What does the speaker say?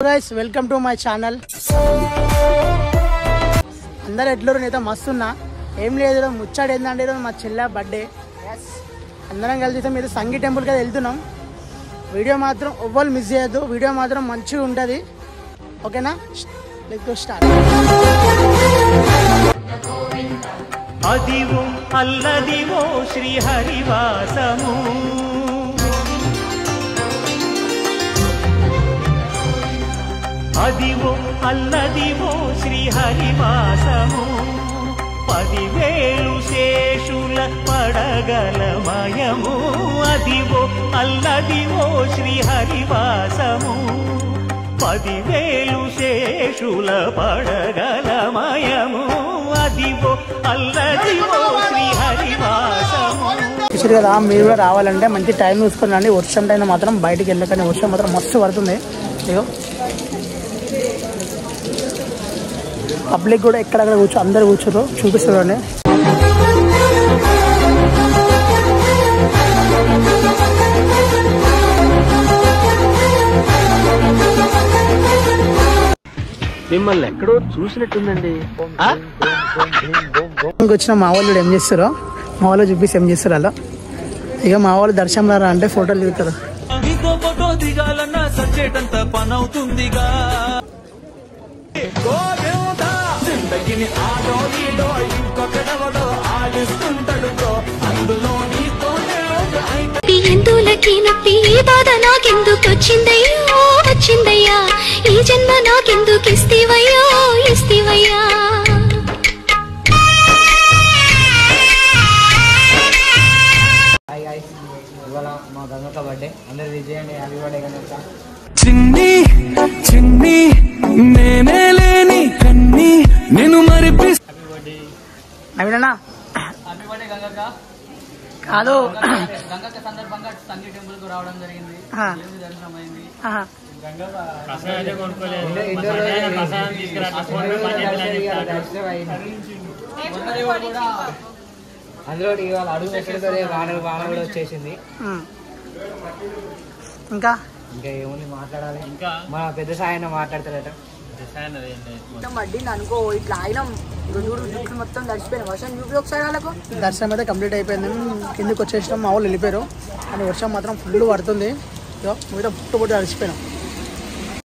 guys, welcome to my channel. అందరూ ఎట్లరు నేత మస్తున్నా ఏం లేదు ముచ్చాడు ఏంటంటే ఈరోజు మా చెల్లె బర్త్డే. అందరం కలిసి మీరు సంగీ టెంపుల్కి వెళ్తున్నాం. వీడియో మాత్రం ఎవ్వరు మిస్ చేయొద్దు, వీడియో మాత్రం మంచిగా ఉంటుంది. ఓకేనా, let's go start. Adivo Alladivo శ్రీహరివాసము, Adivo Alladivo శ్రీహరివాసము, 10,000 శేషుల పడగలమయము. Adivo Alladivo శ్రీహరివాసము, 10,000 శేషుల పడగలమయము. Adivo Alladivo శ్రీహరివాసము. చూసారు కదా, మీరు కూడా రావాలంటే మంచి టైం చూసుకుని రండి. వర్షం టైం మాత్రం బయటికి వెళ్ళకండి, వర్షం మాత్రం మస్తు పడుతుంది. ఇగో పబ్లిక్ కూడా ఎక్కడక్కడ అందరు కూర్చోరు, చూపిస్తారండి. మిమ్మల్ని ఎక్కడో చూసినట్టుందండి. వచ్చిన మా వాళ్ళు ఏం చేస్తారో మా వాళ్ళు చూపిస్తే ఏం చేస్తారు అలా. ఇక మా వాళ్ళు దర్శనం రా అంటే ఫోటోలు దిగుతారు. ఫోటో దిగాలన్నా సచ్చేటంత పని అవుతుందిగా. ఎందులకి నొప్పి ఈ బాధ నాకెందుకు వచ్చిందయ్యో వచ్చిందయ్యా, ఈ జన్మ నాకెందుకు ఇస్తీవయ్యో ఇస్తీవయ్యా. ఇవాళ మా గంగక్క బర్త్డే, అందరు విజయండి, హ్యాపీ బర్త్డే గంగక్క. చిన్ని చిన్ని నేనే లేని కన్ని నేను మరిపి. అవినా హ్యాపీ బర్త్డే గంగక్క. కాదు, గంగక్క సందర్భంగా సంగీ టెంపుల్ కు రావడం జరిగింది, దర్శనం అయింది. అందులో ఇవాళ అడుగు ఎక్కడితో వాన కూడా వచ్చేసింది. ఇంకా ఇంకా ఏముంది మాట్లాడాలి, ఇంకా మా పెద్ద సాయన మాట్లాడతారట. వడ్డీని అనుకో, ఇట్లా ఆయన జుట్లు మొత్తం తడిచిపోయిన వర్షం చూపి ఒకసారి వాళ్ళకు. దర్శనం అయితే కంప్లీట్ అయిపోయింది, కిందకి వచ్చేసినాం. మా వాళ్ళు వెళ్ళిపోయారు, కానీ వర్షం మాత్రం ఫుల్ పడుతుంది. మీద పుట్టుబడి తడిచిపోయినాం.